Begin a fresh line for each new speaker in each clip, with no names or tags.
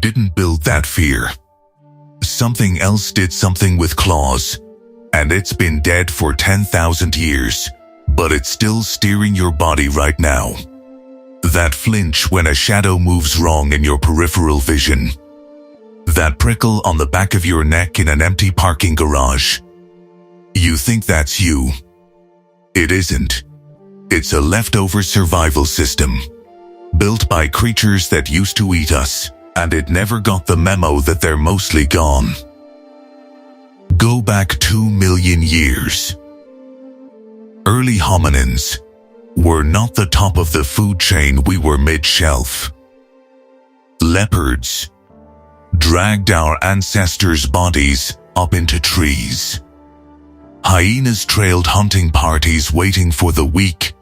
didn't build that fear. Something else did something with claws, and it's been dead for 10,000 years, but it's still steering your body right now. That flinch when a shadow moves wrong in your peripheral vision. That prickle on the back of your neck in an empty parking garage. You think that's you. It isn't. It's a leftover survival system, built by creatures that used to eat us, and it never got the memo that they're mostly gone. Go back 2 million years. Early hominins were not the top of the food chain, we were mid-shelf. Leopards dragged our ancestors' bodies up into trees. Hyenas trailed hunting parties waiting for the weak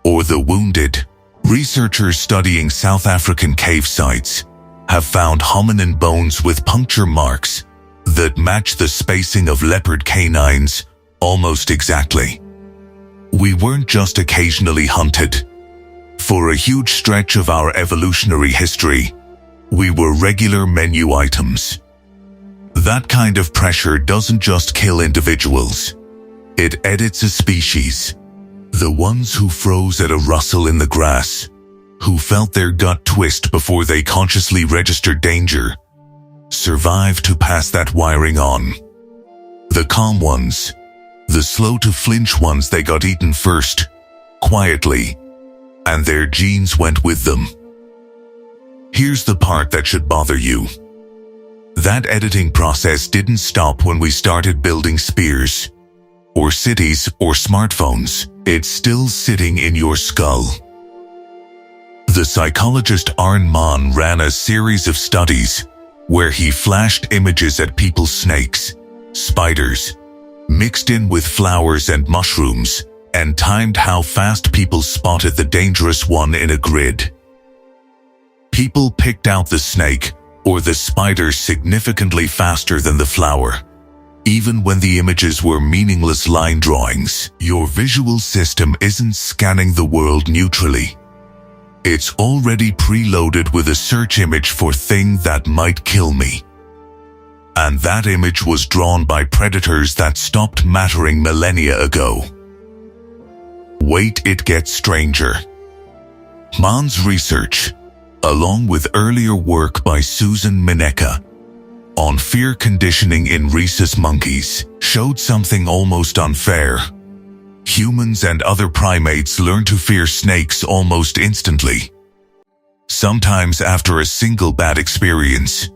or the wounded. Researchers studying South African cave sites have found hominin bones with puncture marks that match the spacing of leopard canines almost exactly. We weren't just occasionally hunted. For a huge stretch of our evolutionary history, we were regular menu items. That kind of pressure doesn't just kill individuals. It edits a species. The ones who froze at a rustle in the grass, who felt their gut twist before they consciously registered danger, survived to pass that wiring on. The calm ones, the slow to flinch ones, they got eaten first, quietly, and their genes went with them. Here's the part that should bother you. That editing process didn't stop when we started building spears, or cities, or smartphones. It's still sitting in your skull. The psychologist Arne Maan ran a series of studies where he flashed images at people's snakes, spiders, mixed in with flowers and mushrooms, and timed how fast people spotted the dangerous one in a grid. People picked out the snake or the spider significantly faster than the flower, even when the images were meaningless line drawings. Your visual system isn't scanning the world neutrally. It's already preloaded with a search image for thing that might kill me. And that image was drawn by predators that stopped mattering millennia ago. Wait, it gets stranger. Maan's research, along with earlier work by Susan Minecka on fear conditioning in rhesus monkeys, showed something almost unfair. Humans and other primates learn to fear snakes almost instantly, sometimes after a single bad experience.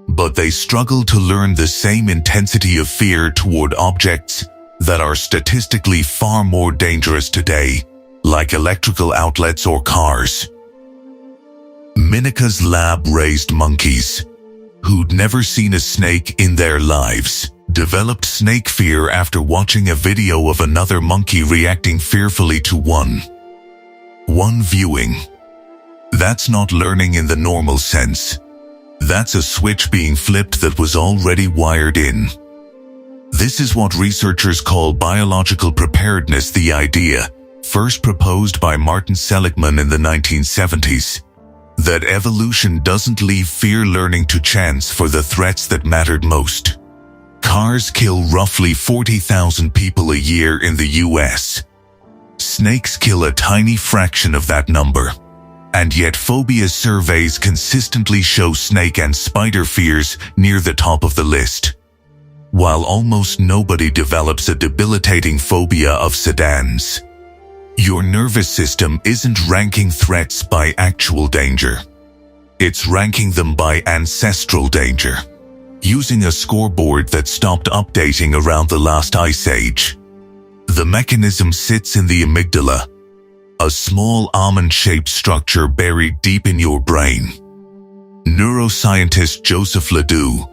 But they struggle to learn the same intensity of fear toward objects that are statistically far more dangerous today, like electrical outlets or cars. Mineka's lab raised monkeys, who'd never seen a snake in their lives, developed snake fear after watching a video of another monkey reacting fearfully to one viewing. That's not learning in the normal sense. That's a switch being flipped that was already wired in. This is what researchers call biological preparedness, the idea, first proposed by Martin Seligman in the 1970s, that evolution doesn't leave fear learning to chance for the threats that mattered most. Cars kill roughly 40,000 people a year in the US. Snakes kill a tiny fraction of that number. And yet phobia surveys consistently show snake and spider fears near the top of the list, while almost nobody develops a debilitating phobia of sedans. Your nervous system isn't ranking threats by actual danger. It's ranking them by ancestral danger, using a scoreboard that stopped updating around the last ice age. The mechanism sits in the amygdala, a small almond-shaped structure buried deep in your brain. Neuroscientist Joseph Ledoux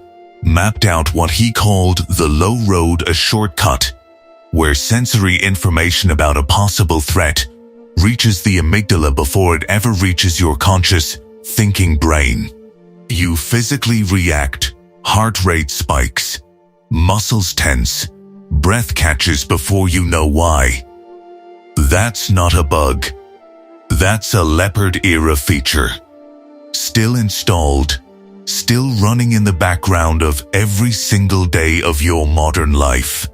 mapped out what he called the low road, a shortcut, where sensory information about a possible threat reaches the amygdala before it ever reaches your conscious, thinking brain. You physically react, heart rate spikes, muscles tense, breath catches before you know why. That's not a bug. That's a leopard-era feature, still installed, still running in the background of every single day of your modern life.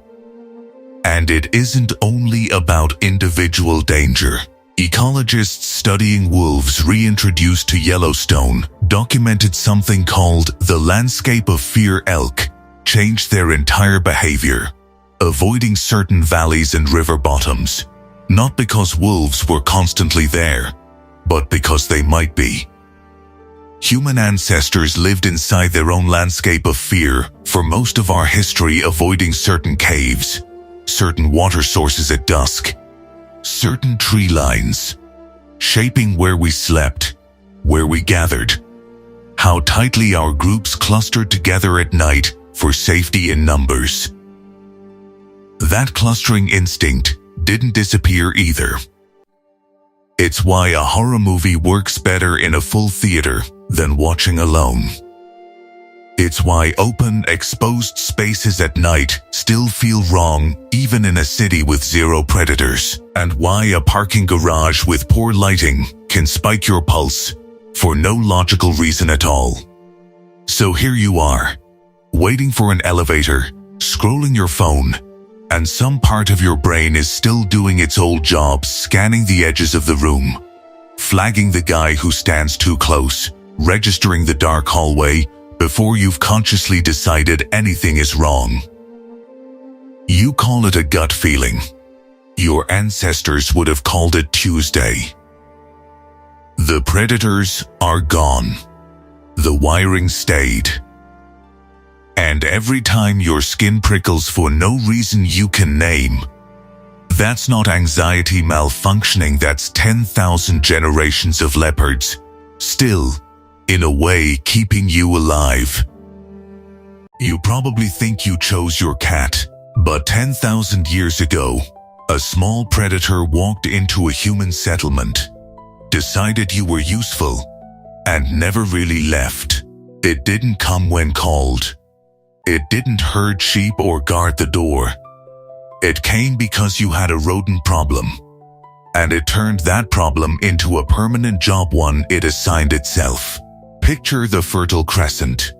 And it isn't only about individual danger. Ecologists studying wolves reintroduced to Yellowstone documented something called the landscape of fear. Elk changed their entire behavior, avoiding certain valleys and river bottoms, not because wolves were constantly there, but because they might be. Human ancestors lived inside their own landscape of fear for most of our history, avoiding certain caves, certain water sources at dusk, certain tree lines, shaping where we slept, where we gathered, how tightly our groups clustered together at night for safety in numbers. That clustering instinct didn't disappear either. It's why a horror movie works better in a full theater than watching alone. It's why open, exposed spaces at night still feel wrong even in a city with zero predators, and why a parking garage with poor lighting can spike your pulse for no logical reason at all. So here you are, waiting for an elevator, scrolling your phone, and some part of your brain is still doing its old job, scanning the edges of the room, flagging the guy who stands too close, registering the dark hallway before you've consciously decided anything is wrong. You call it a gut feeling. Your ancestors would have called it Tuesday. The predators are gone. The wiring stayed. And every time your skin prickles for no reason you can name, that's not anxiety malfunctioning, that's 10,000 generations of leopards, still, in a way, keeping you alive. You probably think you chose your cat, but 10,000 years ago, a small predator walked into a human settlement, decided you were useful, and never really left. It didn't come when called. It didn't herd sheep or guard the door. It came because you had a rodent problem, and it turned that problem into a permanent job, one it assigned itself. Picture the Fertile Crescent,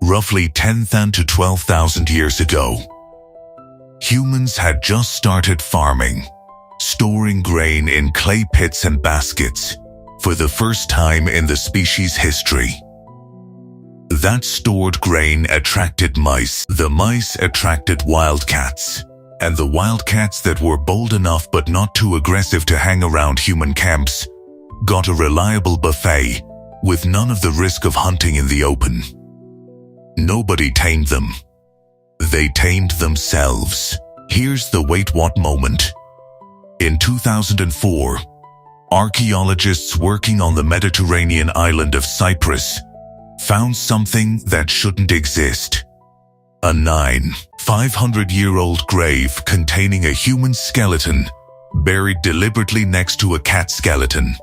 roughly 10,000 to 12,000 years ago. Humans had just started farming, storing grain in clay pits and baskets, for the first time in the species' history. That stored grain attracted mice. The mice attracted wildcats. And the wildcats that were bold enough but not too aggressive to hang around human camps got a reliable buffet with none of the risk of hunting in the open. Nobody tamed them. They tamed themselves. Here's the wait what moment. In 2004, archaeologists working on the Mediterranean island of Cyprus found something that shouldn't exist. A 500-year-old grave containing a human skeleton buried deliberately next to a cat skeleton,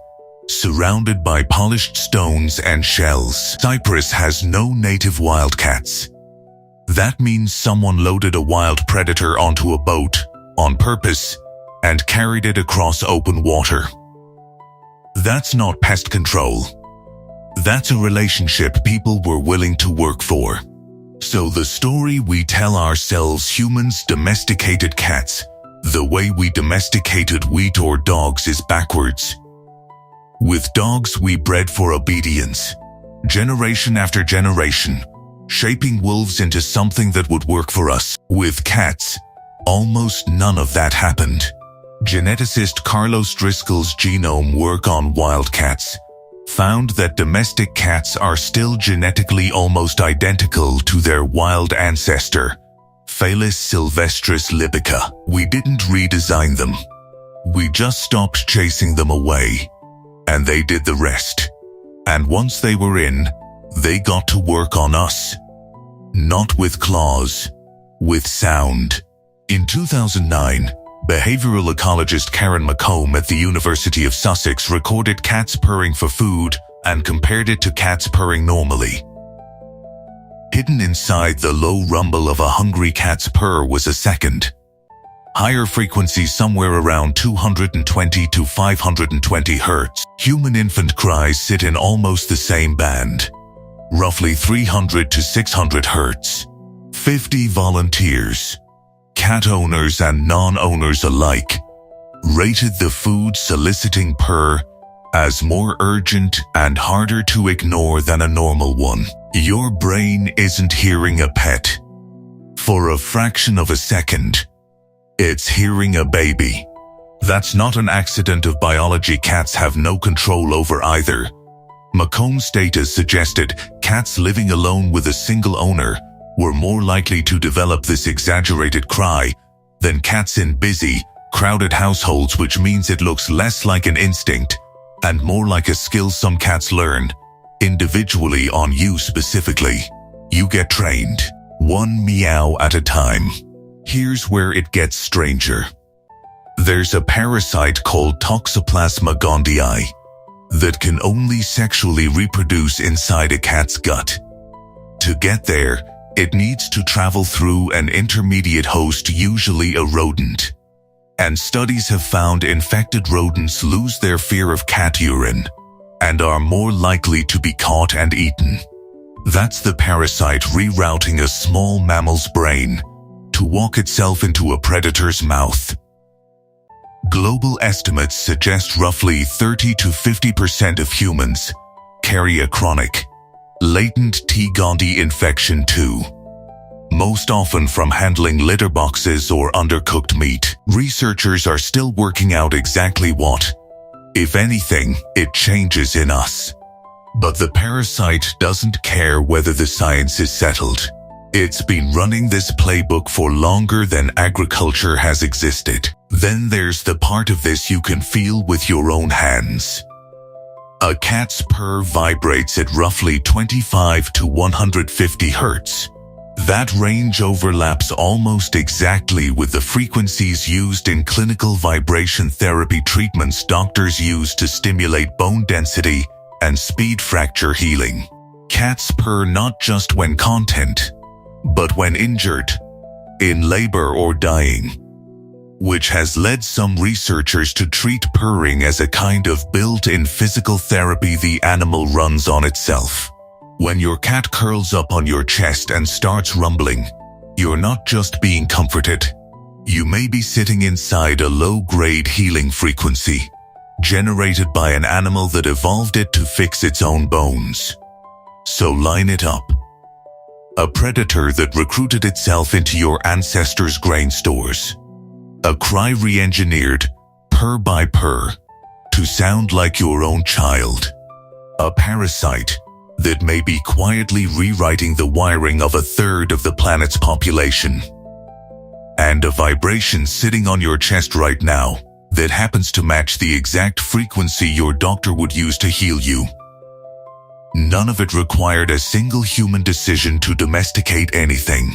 surrounded by polished stones and shells. Cyprus has no native wildcats. That means someone loaded a wild predator onto a boat on purpose and carried it across open water. That's not pest control. That's a relationship people were willing to work for. So the story we tell ourselves, humans domesticated cats the way we domesticated wheat or dogs, is backwards. With dogs we bred for obedience, generation after generation, shaping wolves into something that would work for us. With cats, almost none of that happened. Geneticist Carlos Driscoll's genome work on wildcats found that domestic cats are still genetically almost identical to their wild ancestor, Felis sylvestris libica. We didn't redesign them. We just stopped chasing them away, and they did the rest. And once they were in, they got to work on us. Not with claws, with sound. In 2009, behavioral ecologist Karen McComb at the University of Sussex recorded cats purring for food and compared it to cats purring normally. Hidden inside the low rumble of a hungry cat's purr was a second, higher frequency somewhere around 220 to 520 Hz. Human infant cries sit in almost the same band. roughly 300 to 600 hertz. 50 volunteers, cat owners and non-owners alike, rated the food soliciting purr as more urgent and harder to ignore than a normal one. Your brain isn't hearing a pet. For a fraction of a second, it's hearing a baby. That's not an accident of biology cats have no control over either. McComb's data suggested cats living alone with a single owner were more likely to develop this exaggerated cry than cats in busy, crowded households, which means it looks less like an instinct and more like a skill some cats learn individually on you specifically. You get trained, one meow at a time. Here's where it gets stranger. There's a parasite called Toxoplasma gondii that can only sexually reproduce inside a cat's gut. To get there, it needs to travel through an intermediate host, usually a rodent. And studies have found infected rodents lose their fear of cat urine and are more likely to be caught and eaten. That's the parasite rerouting a small mammal's brain to walk itself into a predator's mouth. Global estimates suggest roughly 30 to 50% of humans carry a chronic, latent T. gondii infection too, most often from handling litter boxes or undercooked meat. Researchers are still working out exactly what, if anything, it changes in us. But the parasite doesn't care whether the science is settled. It's been running this playbook for longer than agriculture has existed. Then there's the part of this you can feel with your own hands. A cat's purr vibrates at roughly 25 to 150 hertz. That range overlaps almost exactly with the frequencies used in clinical vibration therapy treatments doctors use to stimulate bone density and speed fracture healing. Cats purr not just when content, but when injured, in labor or dying, which has led some researchers to treat purring as a kind of built-in physical therapy the animal runs on itself. When your cat curls up on your chest and starts rumbling, you're not just being comforted. You may be sitting inside a low-grade healing frequency, generated by an animal that evolved it to fix its own bones. So line it up. A predator that recruited itself into your ancestors' grain stores. A cry re-engineered, purr by purr, to sound like your own child. A parasite that may be quietly rewriting the wiring of a third of the planet's population. And a vibration sitting on your chest right now that happens to match the exact frequency your doctor would use to heal you. None of it required a single human decision to domesticate anything.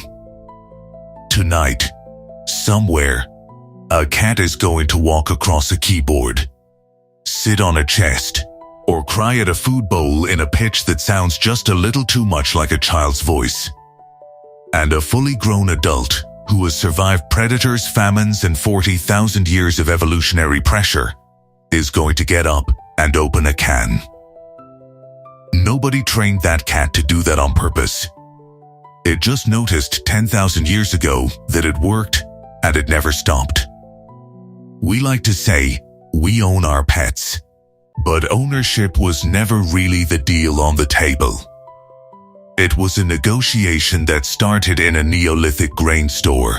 Tonight, somewhere, a cat is going to walk across a keyboard, sit on a chest, or cry at a food bowl in a pitch that sounds just a little too much like a child's voice. And a fully grown adult who has survived predators, famines, and 40,000 years of evolutionary pressure is going to get up and open a can. Nobody trained that cat to do that on purpose. It just noticed 10,000 years ago that it worked, and it never stopped. We like to say, we own our pets. But ownership was never really the deal on the table. It was a negotiation that started in a Neolithic grain store,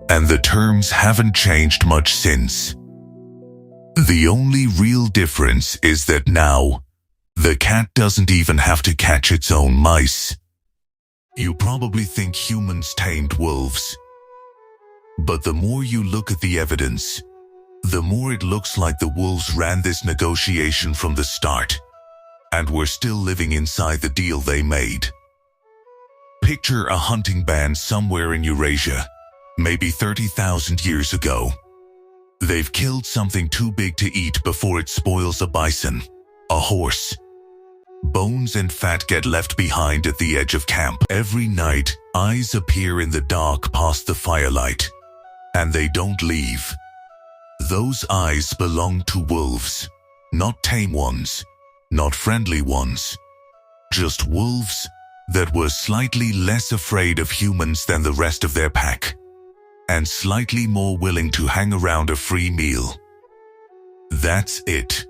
and the terms haven't changed much since. The only real difference is that now, the cat doesn't even have to catch its own mice. You probably think humans tamed wolves. But the more you look at the evidence, the more it looks like the wolves ran this negotiation from the start, and were still living inside the deal they made. Picture a hunting band somewhere in Eurasia, maybe 30,000 years ago. They've killed something too big to eat before it spoils a bison, a horse. Bones and fat get left behind at the edge of camp. Every night, eyes appear in the dark past the firelight, and they don't leave. Those eyes belong to wolves, not tame ones, not friendly ones, just wolves that were slightly less afraid of humans than the rest of their pack, and slightly more willing to hang around a free meal. That's it.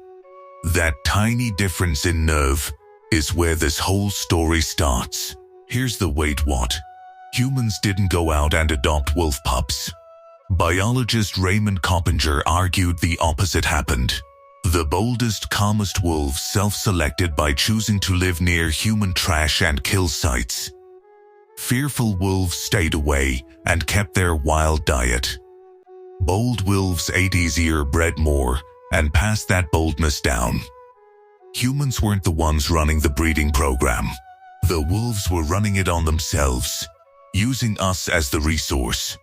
That tiny difference in nerve is where this whole story starts. Here's the wait what. Humans didn't go out and adopt wolf pups. Biologist Raymond Coppinger argued the opposite happened. The boldest, calmest wolves self-selected by choosing to live near human trash and kill sites. Fearful wolves stayed away and kept their wild diet. Bold wolves ate easier, bred more, and passed that boldness down. Humans weren't the ones running the breeding program. The wolves were running it on themselves, using us as the resource.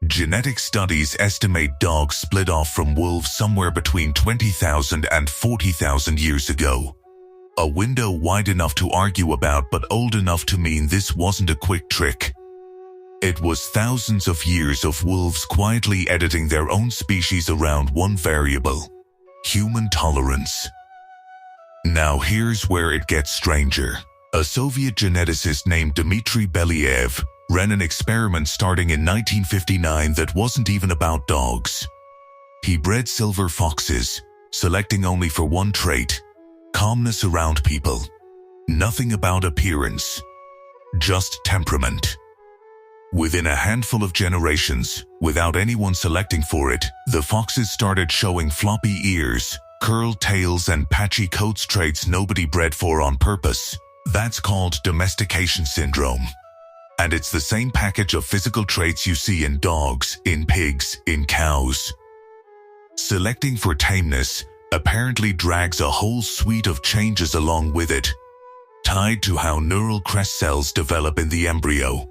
Genetic studies estimate dogs split off from wolves somewhere between 20,000 and 40,000 years ago. A window wide enough to argue about, but old enough to mean this wasn't a quick trick. It was thousands of years of wolves quietly editing their own species around one variable: human tolerance. Now here's where it gets stranger. A Soviet geneticist named Dmitry Belyaev ran an experiment starting in 1959 that wasn't even about dogs. He bred silver foxes, selecting only for one trait: calmness around people. Nothing about appearance, just temperament. Within a handful of generations, without anyone selecting for it, the foxes started showing floppy ears, curled tails, and patchy coats, traits nobody bred for on purpose. That's called domestication syndrome. And it's the same package of physical traits you see in dogs, in pigs, in cows. Selecting for tameness apparently drags a whole suite of changes along with it, tied to how neural crest cells develop in the embryo.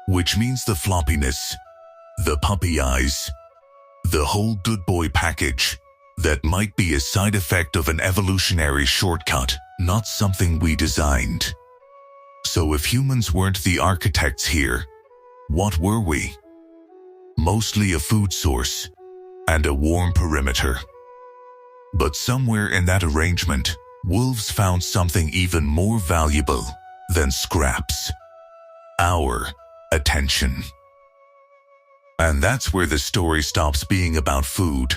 Which means the floppiness, the puppy eyes, the whole good boy package, that might be a side effect of an evolutionary shortcut, not something we designed. So if humans weren't the architects here, what were we? Mostly a food source and a warm perimeter. But somewhere in that arrangement, wolves found something even more valuable than scraps: our attention. And that's where the story stops being about food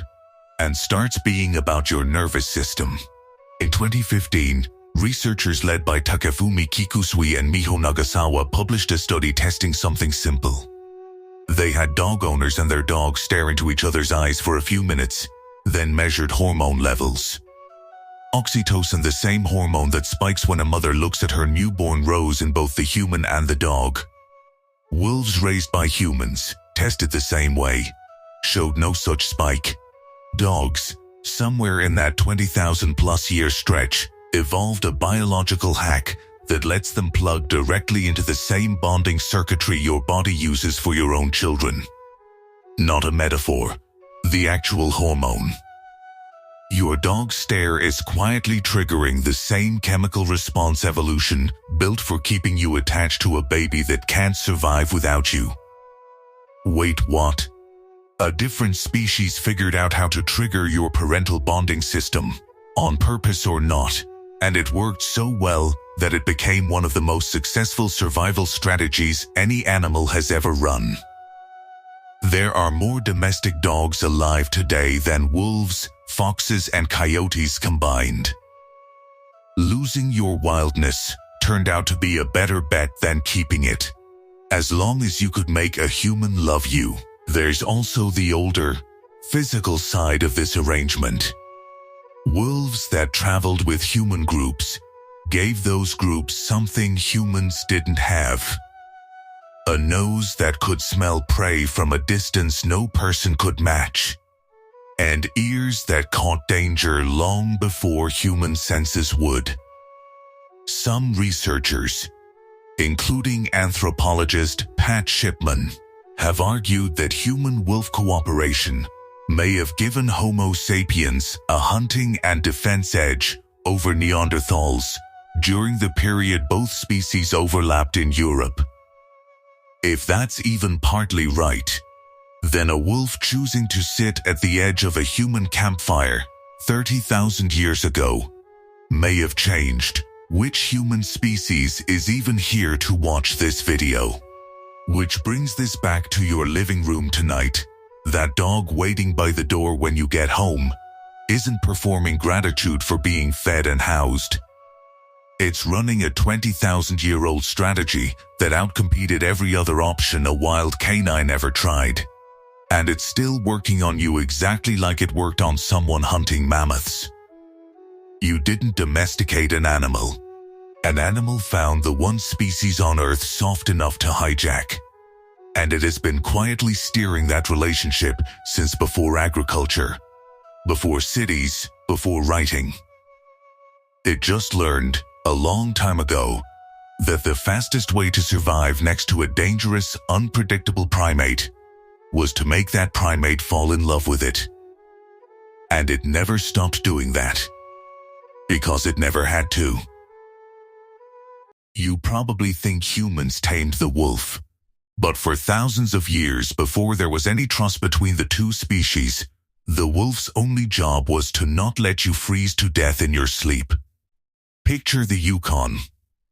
and starts being about your nervous system. In 2015, researchers led by Takefumi Kikusui and Miho Nagasawa published a study testing something simple. They had dog owners and their dogs stare into each other's eyes for a few minutes, then measured hormone levels. Oxytocin, the same hormone that spikes when a mother looks at her newborn, rose in both the human and the dog. Wolves raised by humans, tested the same way, showed no such spike. Dogs, somewhere in that 20,000 plus year stretch, evolved a biological hack that lets them plug directly into the same bonding circuitry your body uses for your own children. Not a metaphor, the actual hormone. Your dog's stare is quietly triggering the same chemical response evolution built for keeping you attached to a baby that can't survive without you. Wait, what? A different species figured out how to trigger your parental bonding system, on purpose or not, and it worked so well that it became one of the most successful survival strategies any animal has ever run. There are more domestic dogs alive today than wolves, foxes, and coyotes combined. Losing your wildness turned out to be a better bet than keeping it. As long as you could make a human love you. There's also the older, physical side of this arrangement. Wolves that traveled with human groups gave those groups something humans didn't have. A nose that could smell prey from a distance no person could match. And ears that caught danger long before human senses would. Some researchers, including anthropologist Pat Shipman, have argued that human-wolf cooperation may have given Homo sapiens a hunting and defense edge over Neanderthals during the period both species overlapped in Europe. If that's even partly right, then a wolf choosing to sit at the edge of a human campfire 30,000 years ago may have changed Which human species is even here to watch this video? Which brings this back to your living room tonight. That dog waiting by the door when you get home isn't performing gratitude for being fed and housed. It's running a 20,000-year-old strategy that outcompeted every other option a wild canine ever tried. And it's still working on you exactly like it worked on someone hunting mammoths. You didn't domesticate an animal. An animal found the one species on Earth soft enough to hijack. And it has been quietly steering that relationship since before agriculture, before cities, before writing. It just learned, a long time ago, that the fastest way to survive next to a dangerous, unpredictable primate was to make that primate fall in love with it. And it never stopped doing that. Because it never had to. You probably think humans tamed the wolf. But for thousands of years before there was any trust between the two species, the wolf's only job was to not let you freeze to death in your sleep. Picture the Yukon,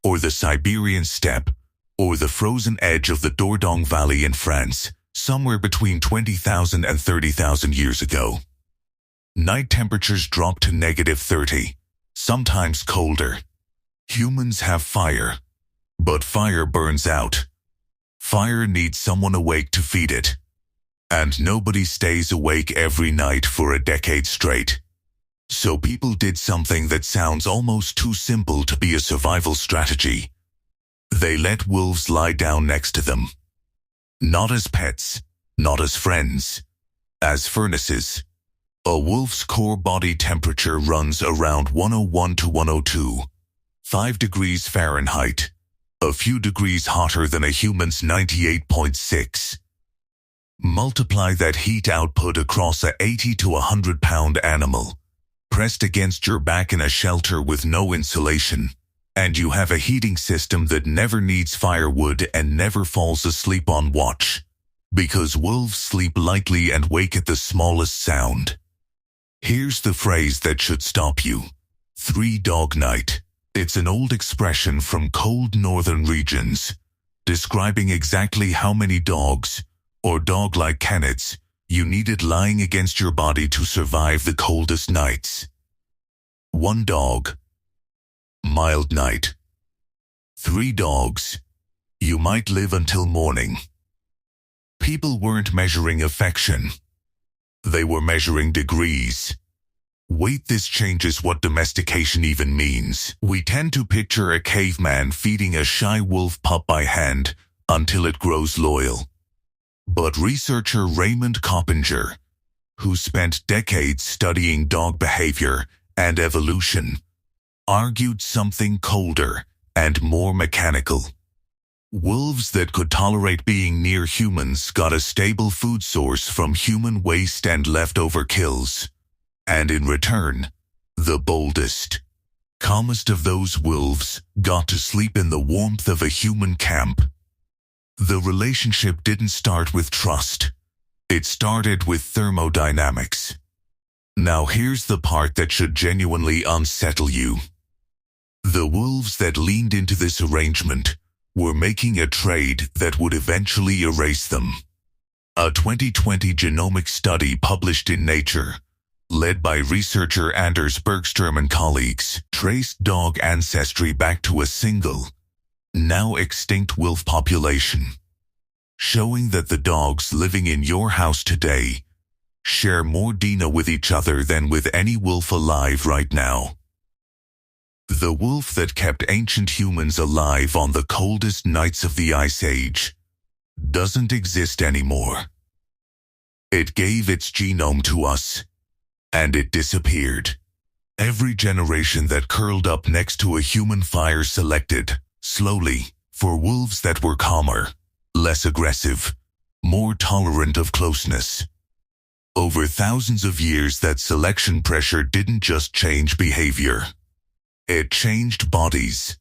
or the Siberian steppe, or the frozen edge of the Dordogne Valley in France, somewhere between 20,000 and 30,000 years ago. Night temperatures drop to -30. Sometimes colder. Humans have fire, but fire burns out. Fire needs someone awake to feed it. And nobody stays awake every night for a decade straight. So people did something that sounds almost too simple to be a survival strategy. They let wolves lie down next to them. Not as pets, not as friends, as furnaces. A wolf's core body temperature runs around 101 to 102, 5 degrees Fahrenheit, a few degrees hotter than a human's 98.6. Multiply that heat output across a 80 to 100 pound animal, pressed against your back in a shelter with no insulation, and you have a heating system that never needs firewood and never falls asleep on watch, because wolves sleep lightly and wake at the smallest sound. Here's the phrase that should stop you. 3-dog night. It's an old expression from cold northern regions, describing exactly how many dogs, or dog-like canids, you needed lying against your body to survive the coldest nights. 1 dog. Mild night. 3 dogs. You might live until morning. People weren't measuring affection. They were measuring degrees. Wait, this changes what domestication even means. We tend to picture a caveman feeding a shy wolf pup by hand until it grows loyal. But researcher Raymond Coppinger, who spent decades studying dog behavior and evolution, argued something colder and more mechanical. Wolves that could tolerate being near humans got a stable food source from human waste and leftover kills. And in return, the boldest, calmest of those wolves got to sleep in the warmth of a human camp. The relationship didn't start with trust. It started with thermodynamics. Now here's the part that should genuinely unsettle you. The wolves that leaned into this arrangement were making a trade that would eventually erase them. A 2020 genomic study published in Nature, led by researcher Anders Bergström and colleagues, traced dog ancestry back to a single, now extinct wolf population, showing that the dogs living in your house today share more DNA with each other than with any wolf alive right now. The wolf that kept ancient humans alive on the coldest nights of the Ice Age doesn't exist anymore. It gave its genome to us, and it disappeared. Every generation that curled up next to a human fire selected, slowly, for wolves that were calmer, less aggressive, more tolerant of closeness. Over thousands of years, that selection pressure didn't just change behavior. It changed bodies.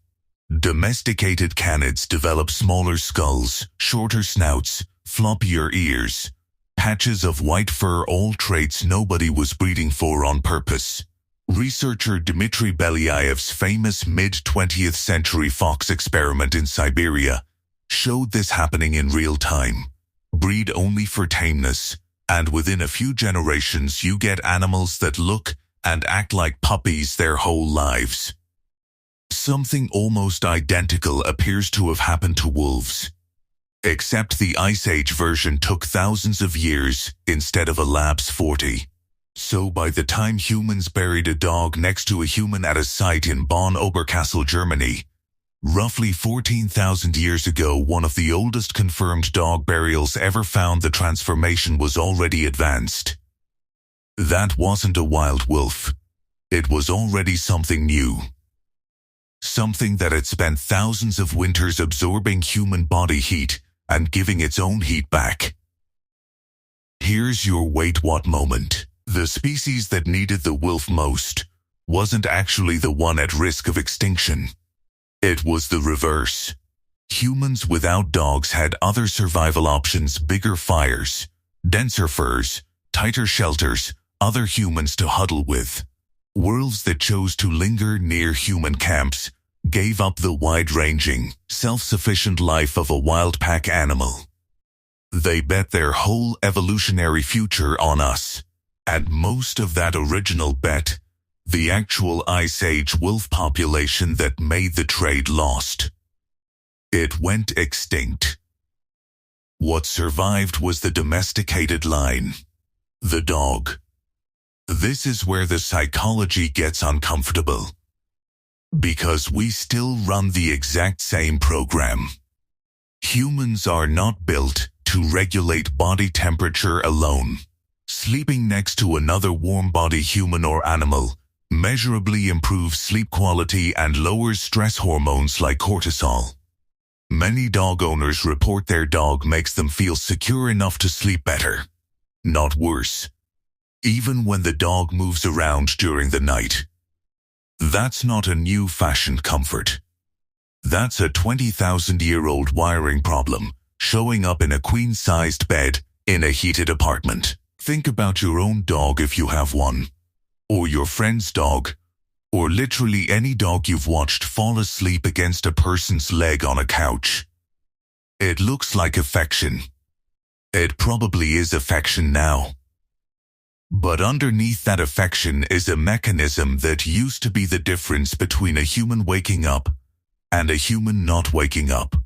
Domesticated canids develop smaller skulls, shorter snouts, floppier ears, patches of white fur, all traits nobody was breeding for on purpose. Researcher Dmitry Belyaev's famous mid-20th century fox experiment in Siberia showed this happening in real time. Breed only for tameness, and within a few generations you get animals that look and act like puppies their whole lives. Something almost identical appears to have happened to wolves. Except the Ice Age version took thousands of years instead of a lapse 40. So by the time humans buried a dog next to a human at a site in Bonn-Oberkassel, Germany, roughly 14,000 years ago, one of the oldest confirmed dog burials ever found, the transformation was already advanced. That wasn't a wild wolf. It was already something new. Something that had spent thousands of winters absorbing human body heat and giving its own heat back. Here's your wait what moment. The species that needed the wolf most wasn't actually the one at risk of extinction. It was the reverse. Humans without dogs had other survival options: bigger fires, denser furs, tighter shelters, other humans to huddle with. Wolves that chose to linger near human camps gave up the wide-ranging, self-sufficient life of a wild pack animal. They bet their whole evolutionary future on us. And most of that original bet, the actual Ice Age wolf population that made the trade, lost. It went extinct. What survived was the domesticated line. The dog. This is where the psychology gets uncomfortable. Because we still run the exact same program. Humans are not built to regulate body temperature alone. Sleeping next to another warm-body human or animal measurably improves sleep quality and lowers stress hormones like cortisol. Many dog owners report their dog makes them feel secure enough to sleep better, not worse, even when the dog moves around during the night. That's not a new-fashioned comfort. That's a 20,000-year-old wiring problem showing up in a queen-sized bed in a heated apartment. Think about your own dog if you have one, or your friend's dog, or literally any dog you've watched fall asleep against a person's leg on a couch. It looks like affection. It probably is affection now. But underneath that affection is a mechanism that used to be the difference between a human waking up and a human not waking up.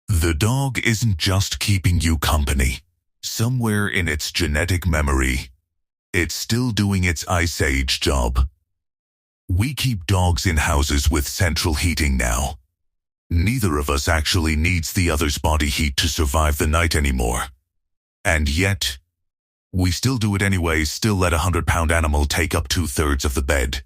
The dog isn't just keeping you company. Somewhere in its genetic memory, it's still doing its Ice Age job. We keep dogs in houses with central heating now. Neither of us actually needs the other's body heat to survive the night anymore. And yet, we still do it anyway, still let a 100-pound animal take up 2/3 of the bed.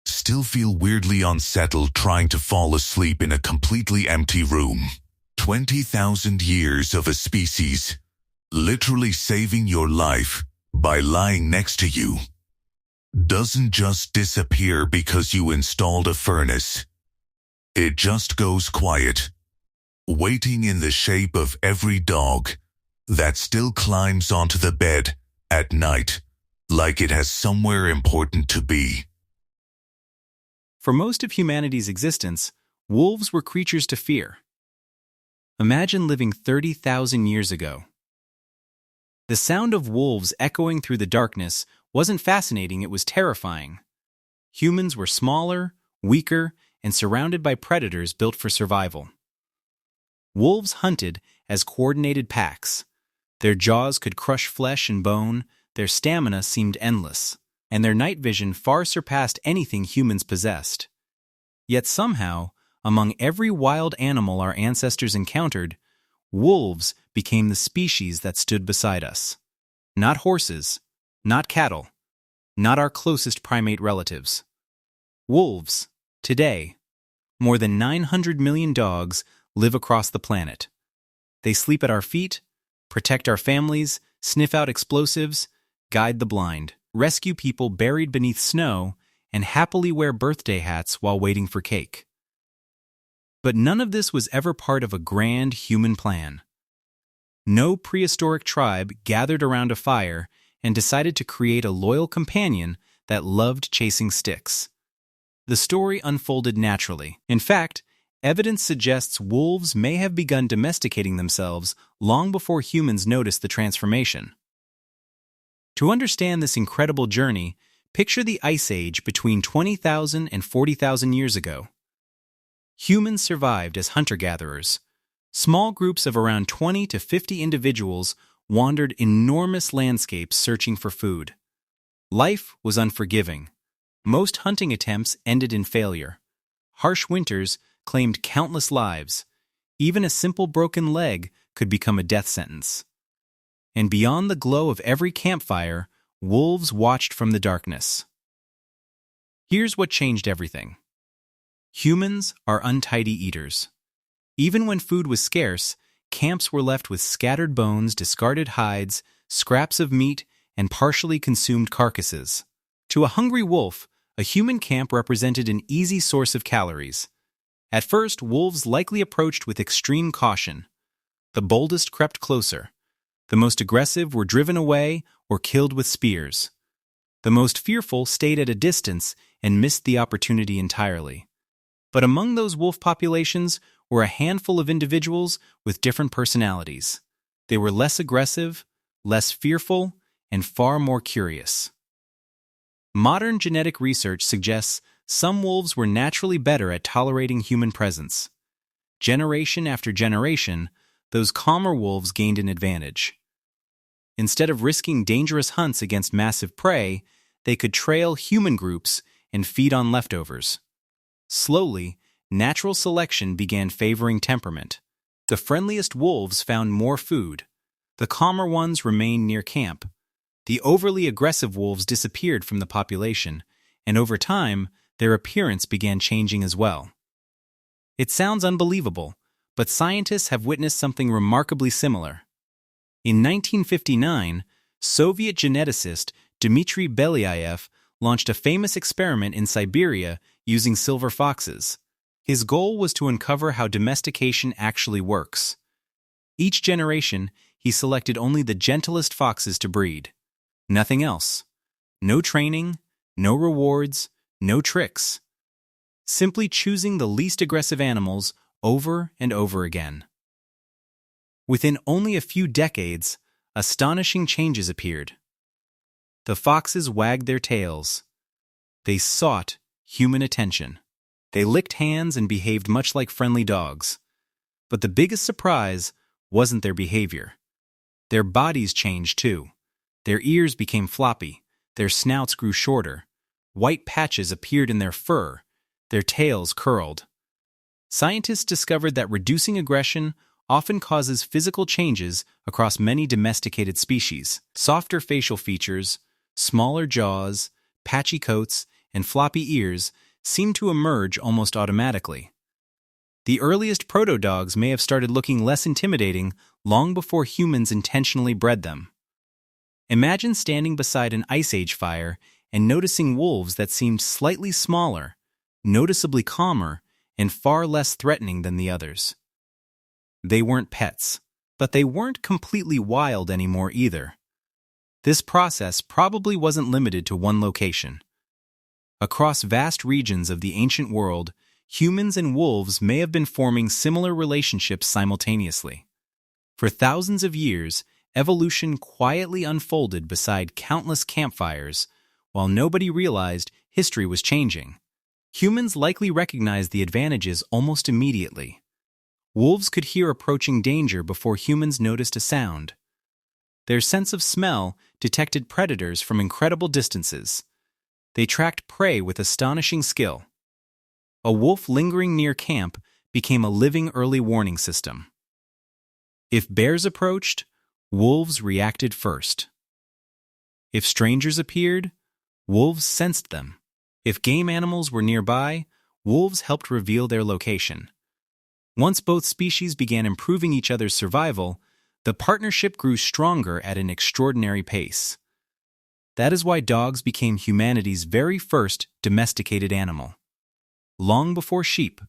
Still feel weirdly unsettled trying to fall asleep in a completely empty room. 20,000 years of a species literally saving your life by lying next to you doesn't just disappear because you installed a furnace. It just goes quiet, waiting in the shape of every dog that still climbs onto the bed at night like it has somewhere important to be.
For most of humanity's existence, wolves were creatures to fear. Imagine living 30,000 years ago. The sound of wolves echoing through the darkness wasn't fascinating, it was terrifying. Humans were smaller, weaker, and surrounded by predators built for survival. Wolves hunted as coordinated packs. Their jaws could crush flesh and bone, their stamina seemed endless, and their night vision far surpassed anything humans possessed. Yet somehow, among every wild animal our ancestors encountered, wolves became the species that stood beside us. Not horses, not cattle, not our closest primate relatives. Wolves, today, more than 900 million dogs live across the planet. They sleep at our feet, protect our families, sniff out explosives, guide the blind, rescue people buried beneath snow, and happily wear birthday hats while waiting for cake. But none of this was ever part of a grand human plan. No prehistoric tribe gathered around a fire and decided to create a loyal companion that loved chasing sticks. The story unfolded naturally. In fact, evidence suggests wolves may have begun domesticating themselves long before humans noticed the transformation. To understand this incredible journey, picture the Ice Age between 20,000 and 40,000 years ago. Humans survived as hunter-gatherers. Small groups of around 20 to 50 individuals wandered enormous landscapes searching for food. Life was unforgiving. Most hunting attempts ended in failure. Harsh winters claimed countless lives. Even a simple broken leg could become a death sentence. And beyond the glow of every campfire, wolves watched from the darkness. Here's what changed everything. Humans are untidy eaters. Even when food was scarce, camps were left with scattered bones, discarded hides, scraps of meat, and partially consumed carcasses. To a hungry wolf, a human camp represented an easy source of calories. At first, wolves likely approached with extreme caution. The boldest crept closer. The most aggressive were driven away or killed with spears. The most fearful stayed at a distance and missed the opportunity entirely. But among those wolf populations were a handful of individuals with different personalities. They were less aggressive, less fearful, and far more curious. Modern genetic research suggests some wolves were naturally better at tolerating human presence. Generation after generation, those calmer wolves gained an advantage. Instead of risking dangerous hunts against massive prey, they could trail human groups and feed on leftovers. Slowly, natural selection began favoring temperament. The friendliest wolves found more food. The calmer ones remained near camp. The overly aggressive wolves disappeared from the population, and over time, their appearance began changing as well. It sounds unbelievable, but scientists have witnessed something remarkably similar. In 1959, Soviet geneticist Dmitry Belyaev launched a famous experiment in Siberia using silver foxes. His goal was to uncover how domestication actually works. Each generation, he selected only the gentlest foxes to breed. Nothing else. No training, no rewards, no tricks. Simply choosing the least aggressive animals over and over again. Within only a few decades, astonishing changes appeared. The foxes wagged their tails. They sought human attention. They licked hands and behaved much like friendly dogs. But the biggest surprise wasn't their behavior. Their bodies changed too. Their ears became floppy, their snouts grew shorter, white patches appeared in their fur, their tails curled. Scientists discovered that reducing aggression often causes physical changes across many domesticated species. Softer facial features, smaller jaws, patchy coats, and floppy ears seem to emerge almost automatically. The earliest proto-dogs may have started looking less intimidating long before humans intentionally bred them. Imagine standing beside an Ice Age fire and noticing wolves that seemed slightly smaller, noticeably calmer, and far less threatening than the others. They weren't pets, but they weren't completely wild anymore either. This process probably wasn't limited to one location. Across vast regions of the ancient world, humans and wolves may have been forming similar relationships simultaneously. For thousands of years, evolution quietly unfolded beside countless campfires, while nobody realized history was changing. Humans likely recognized the advantages almost immediately. Wolves could hear approaching danger before humans noticed a sound. Their sense of smell detected predators from incredible distances. They tracked prey with astonishing skill. A wolf lingering near camp became a living early warning system. If bears approached, wolves reacted first. If strangers appeared, wolves sensed them. If game animals were nearby, wolves helped reveal their location. Once both species began improving each other's survival, the partnership grew stronger at an extraordinary pace. That is why dogs became humanity's very first domesticated animal. Long before sheep,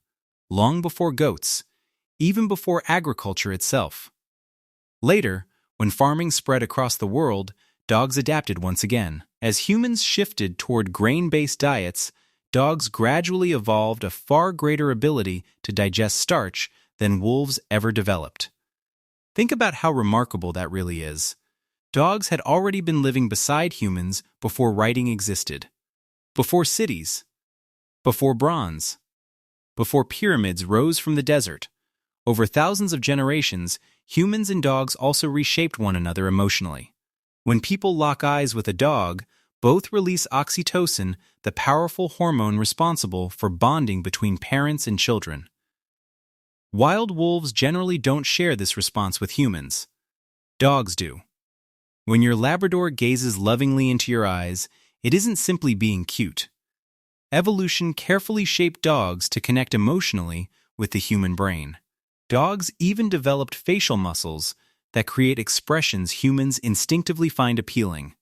long before goats, even before agriculture itself. Later, when farming spread across the world, dogs adapted once again. As humans shifted toward grain-based diets, dogs gradually evolved a far greater ability to digest starch than wolves ever developed. Think about how remarkable that really is. Dogs had already been living beside humans before writing existed, before cities, before bronze, before pyramids rose from the desert. Over thousands of generations, humans and dogs also reshaped one another emotionally. When people lock eyes with a dog, both release oxytocin, the powerful hormone responsible for bonding between parents and children. Wild wolves generally don't share this response with humans. Dogs do. When your Labrador gazes lovingly into your eyes, it isn't simply being cute. Evolution carefully shaped dogs to connect emotionally with the human brain. Dogs even developed facial muscles that create expressions humans instinctively find appealing.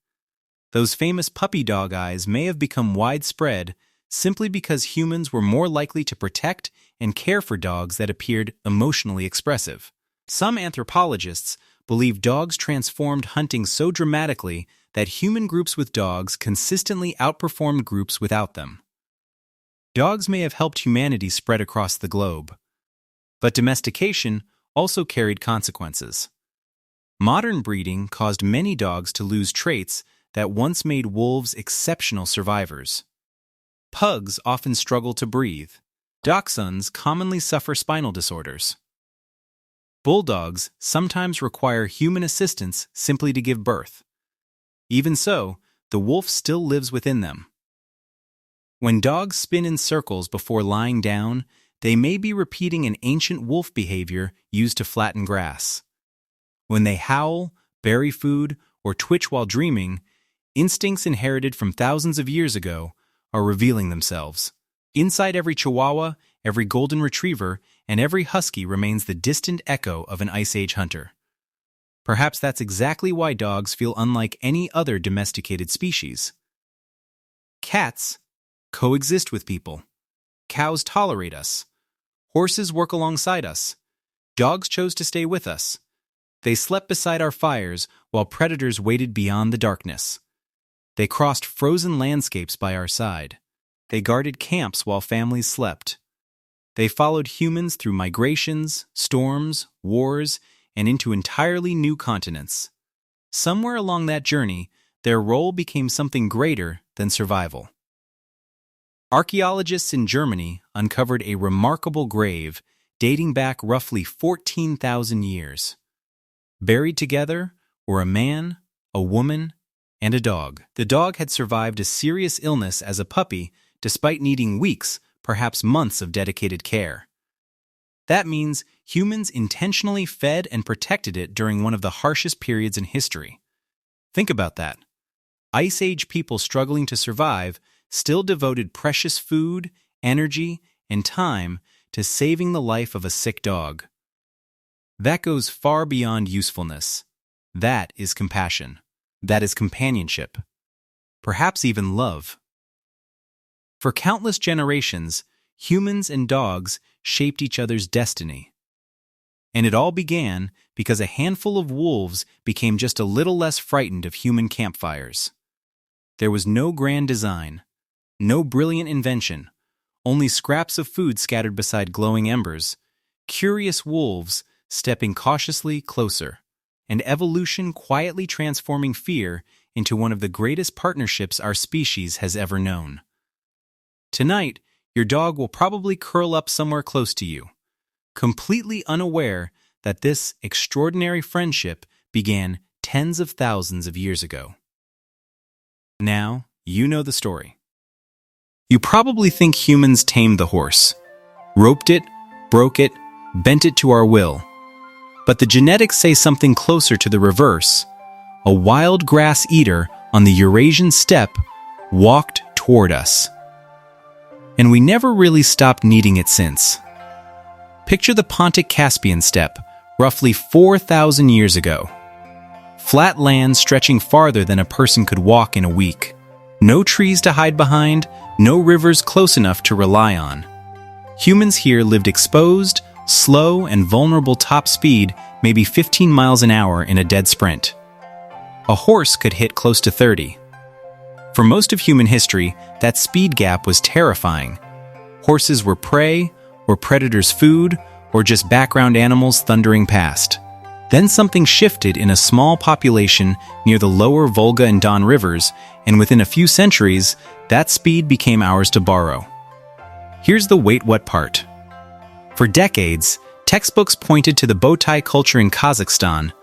Those famous puppy dog eyes may have become widespread simply because humans were more likely to protect and care for dogs that appeared emotionally expressive. Some anthropologists believe dogs transformed hunting so dramatically that human groups with dogs consistently outperformed groups without them. Dogs may have helped humanity spread across the globe, but domestication also carried consequences. Modern breeding caused many dogs to lose traits that once made wolves exceptional survivors. Pugs often struggle to breathe. Dachshunds commonly suffer spinal disorders. Bulldogs sometimes require human assistance simply to give birth. Even so, the wolf still lives within them. When dogs spin in circles before lying down, they may be repeating an ancient wolf behavior used to flatten grass. When they howl, bury food, or twitch while dreaming, instincts inherited from thousands of years ago are revealing themselves. Inside every Chihuahua, every Golden Retriever, and every Husky remains the distant echo of an Ice Age hunter. Perhaps that's exactly why dogs feel unlike any other domesticated species. Cats coexist with people. Cows tolerate us. Horses work alongside us. Dogs chose to stay with us. They slept beside our fires while predators waited beyond the darkness. They crossed frozen landscapes by our side. They guarded camps while families slept. They followed humans through migrations, storms, wars, and into entirely new continents. Somewhere along that journey, their role became something greater than survival. Archaeologists in Germany uncovered a remarkable grave dating back roughly 14,000 years. Buried together were a man, a woman, and a dog. The dog had survived a serious illness as a puppy despite needing weeks, perhaps months of dedicated care. That means humans intentionally fed and protected it during one of the harshest periods in history. Think about that. Ice Age people struggling to survive still devoted precious food, energy, and time to saving the life of a sick dog. That goes far beyond usefulness. That is compassion. That is companionship. Perhaps even love. For countless generations, humans and dogs shaped each other's destiny. And it all began because a handful of wolves became just a little less frightened of human campfires. There was no grand design, no brilliant invention, only scraps of food scattered beside glowing embers, curious wolves stepping cautiously closer, and evolution quietly transforming fear into one of the greatest partnerships our species has ever known. Tonight, your dog will probably curl up somewhere close to you, completely unaware that this extraordinary friendship began tens of thousands of years ago. Now, you know the story. You probably think humans tamed the horse, roped it, broke it, bent it to our will. But the genetics say something closer to the reverse. A wild grass eater on the Eurasian steppe walked toward us. And we never really stopped needing it since. Picture the Pontic-Caspian steppe, roughly 4,000 years ago. Flat land stretching farther than a person could walk in a week. No trees to hide behind, no rivers close enough to rely on. Humans here lived exposed, slow, and vulnerable top speed, maybe 15 miles an hour in a dead sprint. A horse could hit close to 30. For most of human history, that speed gap was terrifying. Horses were prey, or predators' food, or just background animals thundering past. Then something shifted in a small population near the lower Volga and Don rivers, and within a few centuries, that speed became ours to borrow. Here's the wait what part. For decades, textbooks pointed to the bowtie culture in Kazakhstan,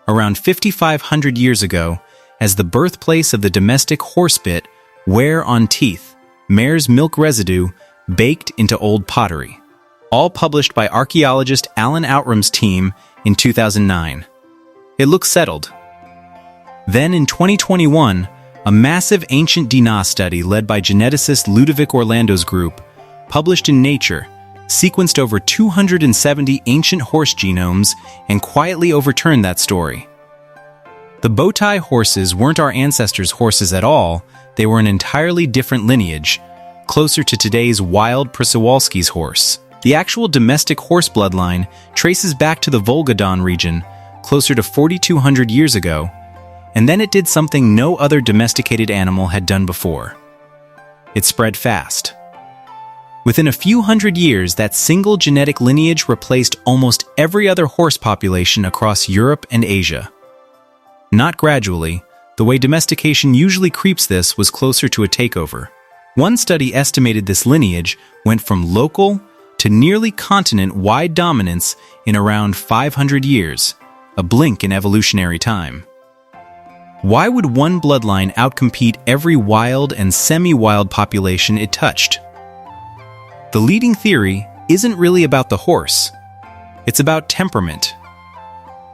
around 5,500 years ago, as the birthplace of the domestic horsebit, wear on teeth, mare's milk residue baked into old pottery. All published by archaeologist Alan Outram's team in 2009. It looks settled. Then in 2021, a massive ancient DNA study led by geneticist Ludovic Orlando's group, published in Nature, sequenced over 270 ancient horse genomes and quietly overturned that story. The bowtie horses weren't our ancestors' horses at all, they were an entirely different lineage, closer to today's wild Przewalski's horse. The actual domestic horse bloodline traces back to the Volga-Don region, closer to 4,200 years ago, and then it did something no other domesticated animal had done before. It spread fast. Within a few hundred years, that single genetic lineage replaced almost every other horse population across Europe and Asia. Not gradually, the way domestication usually creeps this was closer to a takeover. One study estimated this lineage went from local to nearly continent-wide dominance in around 500 years, a blink in evolutionary time. Why would one bloodline outcompete every wild and semi-wild population it touched? The leading theory isn't really about the horse. It's about temperament.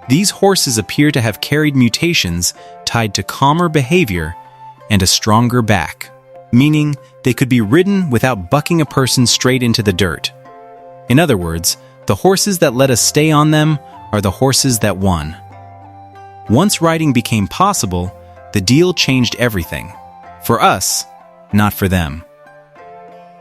These horses appear to have carried mutations tied to calmer behavior and a stronger back, meaning they could be ridden without bucking a person straight into the dirt. In other words, the horses that let us stay on them are the horses that won. Once riding became possible, the deal changed everything. For us, not for them.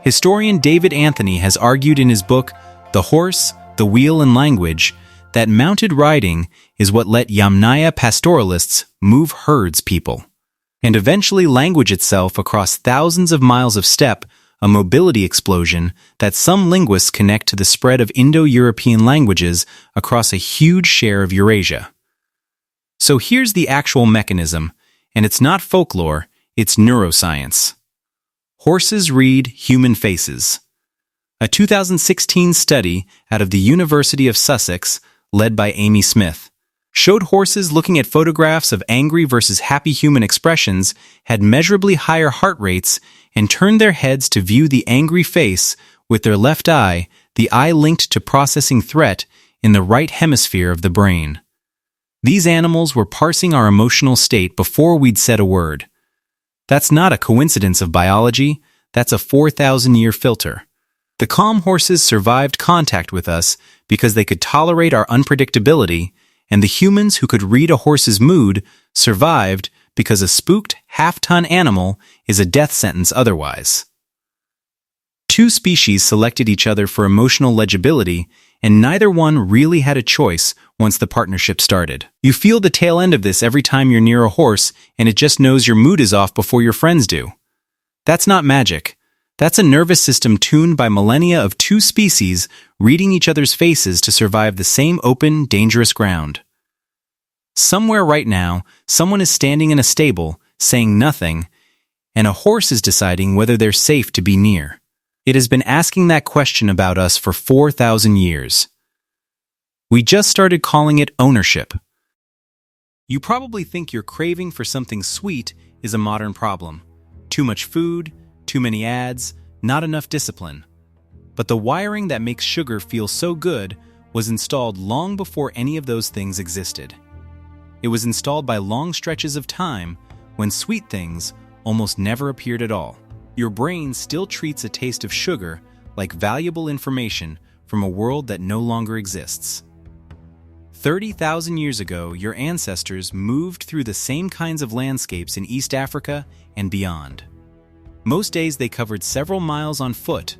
Historian David Anthony has argued in his book, The Horse, the Wheel and Language, that mounted riding is what let Yamnaya pastoralists move herds people, and eventually language itself across thousands of miles of steppe, a mobility explosion that some linguists connect to the spread of Indo-European languages across a huge share of Eurasia. So here's the actual mechanism, and it's not folklore, it's neuroscience. Horses read human faces. A 2016 study out of the University of Sussex, led by Amy Smith, showed horses looking at photographs of angry versus happy human expressions had measurably higher heart rates and turned their heads to view the angry face with their left eye, the eye linked to processing threat in the right hemisphere of the brain. These animals were parsing our emotional state before we'd said a word. That's not a coincidence of biology, that's a 4,000-year filter. The calm horses survived contact with us because they could tolerate our unpredictability, and the humans who could read a horse's mood survived because a spooked, half-ton animal is a death sentence otherwise. Two species selected each other for emotional legibility, and neither one really had a choice once the partnership started. You feel the tail end of this every time you're near a horse, and it just knows your mood is off before your friends do. That's not magic. That's a nervous system tuned by millennia of two species reading each other's faces to survive the same open, dangerous ground. Somewhere right now, someone is standing in a stable, saying nothing, and a horse is deciding whether they're safe to be near. It has been asking that question about us for 4,000 years. We just started calling it ownership. You probably think your craving for something sweet is a modern problem. Too much food, too many ads, not enough discipline. But the wiring that makes sugar feel so good was installed long before any of those things existed. It was installed by long stretches of time when sweet things almost never appeared at all. Your brain still treats a taste of sugar like valuable information from a world that no longer exists. 30,000 years ago, your ancestors moved through the same kinds of landscapes in East Africa and beyond. Most days they covered several miles on foot,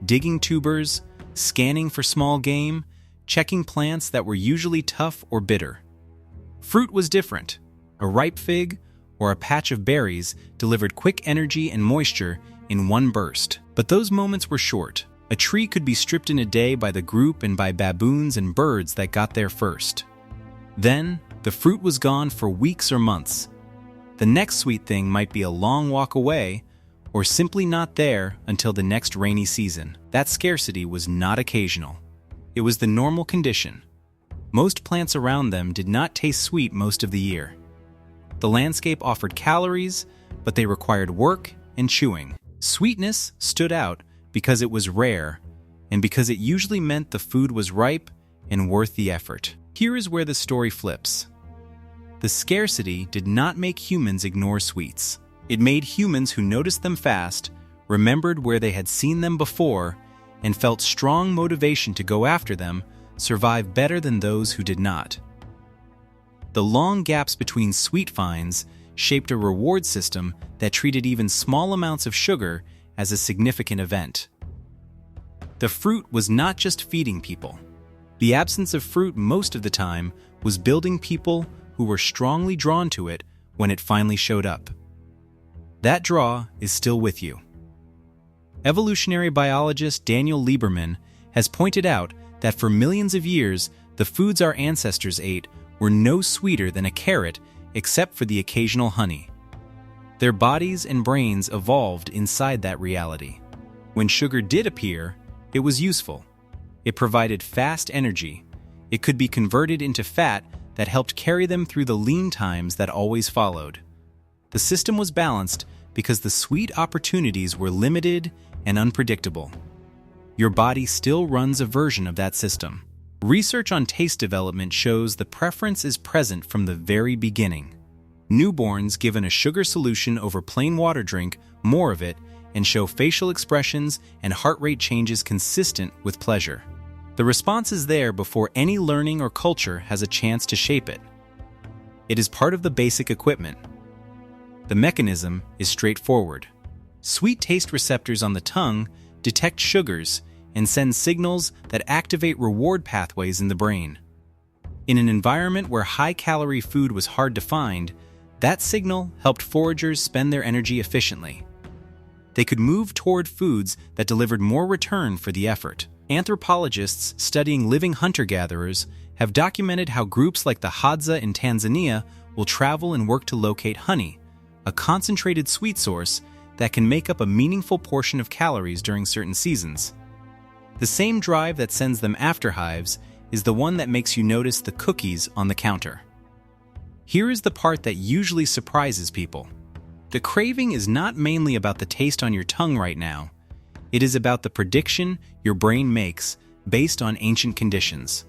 digging tubers, scanning for small game, checking plants that were usually tough or bitter. Fruit was different. A ripe fig, or a patch of berries delivered quick energy and moisture in one burst. But those moments were short. A tree could be stripped in a day by the group and by baboons and birds that got there first. Then, the fruit was gone for weeks or months. The next sweet thing might be a long walk away, or simply not there until the next rainy season. That scarcity was not occasional. It was the normal condition. Most plants around them did not taste sweet most of the year. The landscape offered calories, but they required work and chewing. Sweetness stood out because it was rare, and because it usually meant the food was ripe and worth the effort. Here is where the story flips. The scarcity did not make humans ignore sweets. It made humans who noticed them fast, remembered where they had seen them before, and felt strong motivation to go after them, survive better than those who did not. The long gaps between sweet finds shaped a reward system that treated even small amounts of sugar as a significant event. The fruit was not just feeding people. The absence of fruit most of the time was building people who were strongly drawn to it when it finally showed up. That draw is still with you. Evolutionary biologist Daniel Lieberman has pointed out that for millions of years, the foods our ancestors ate were no sweeter than a carrot except for the occasional honey. Their bodies and brains evolved inside that reality. When sugar did appear, it was useful. It provided fast energy. It could be converted into fat that helped carry them through the lean times that always followed. The system was balanced because the sweet opportunities were limited and unpredictable. Your body still runs a version of that system. Research on taste development shows the preference is present from the very beginning. Newborns given a sugar solution over plain water drink more of it and show facial expressions and heart rate changes consistent with pleasure. The response is there before any learning or culture has a chance to shape it. It is part of the basic equipment. The mechanism is straightforward. Sweet taste receptors on the tongue detect sugars and send signals that activate reward pathways in the brain. In an environment where high-calorie food was hard to find, that signal helped foragers spend their energy efficiently. They could move toward foods that delivered more return for the effort. Anthropologists studying living hunter-gatherers have documented how groups like the Hadza in Tanzania will travel and work to locate honey, a concentrated sweet source that can make up a meaningful portion of calories during certain seasons. The same drive that sends them after hives is the one that makes you notice the cookies on the counter. Here is the part that usually surprises people. The craving is not mainly about the taste on your tongue right now. It is about the prediction your brain makes based on ancient conditions.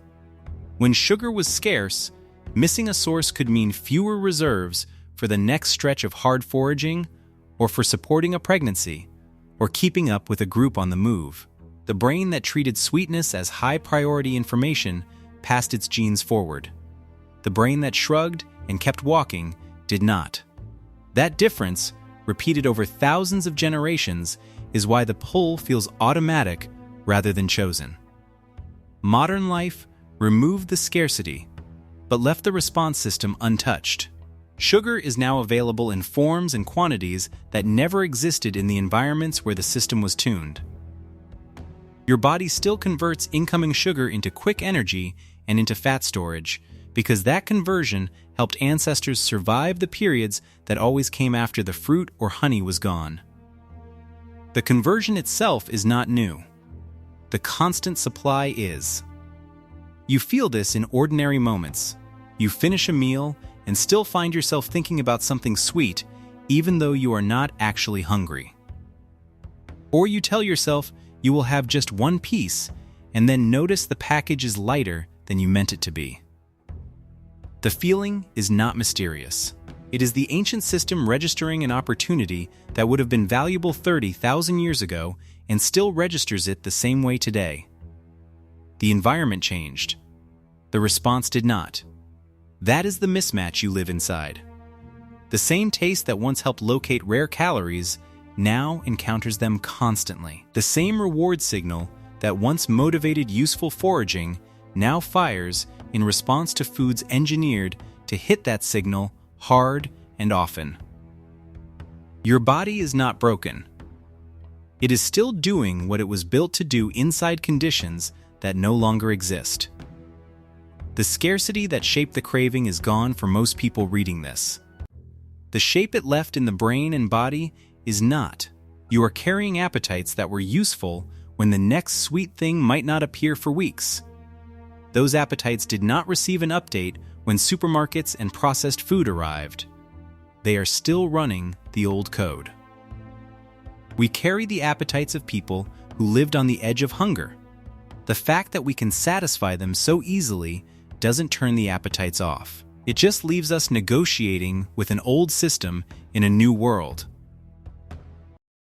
When sugar was scarce, missing a source could mean fewer reserves for the next stretch of hard foraging, or for supporting a pregnancy, or keeping up with a group on the move. The brain that treated sweetness as high-priority information passed its genes forward. The brain that shrugged and kept walking did not. That difference, repeated over thousands of generations, is why the pull feels automatic rather than chosen. Modern life removed the scarcity, but left the response system untouched. Sugar is now available in forms and quantities that never existed in the environments where the system was tuned. Your body still converts incoming sugar into quick energy and into fat storage, because that conversion helped ancestors survive the periods that always came after the fruit or honey was gone. The conversion itself is not new. The constant supply is. You feel this in ordinary moments. You finish a meal and still find yourself thinking about something sweet, even though you are not actually hungry. Or you tell yourself you will have just one piece, and then notice the package is lighter than you meant it to be. The feeling is not mysterious. It is the ancient system registering an opportunity that would have been valuable 30,000 years ago and still registers it the same way today. The environment changed. The response did not. That is the mismatch you live inside. The same taste that once helped locate rare calories now encounters them constantly. The same reward signal that once motivated useful foraging now fires in response to foods engineered to hit that signal hard and often. Your body is not broken. It is still doing what it was built to do inside conditions that no longer exist. The scarcity that shaped the craving is gone for most people reading this. The shape it left in the brain and body is not. You are carrying appetites that were useful when the next sweet thing might not appear for weeks. Those appetites did not receive an update when supermarkets and processed food arrived. They are still running the old code. We carry the appetites of people who lived on the edge of hunger. The fact that we can satisfy them so easily doesn't turn the appetites off. It just leaves us negotiating with an old system in a new world.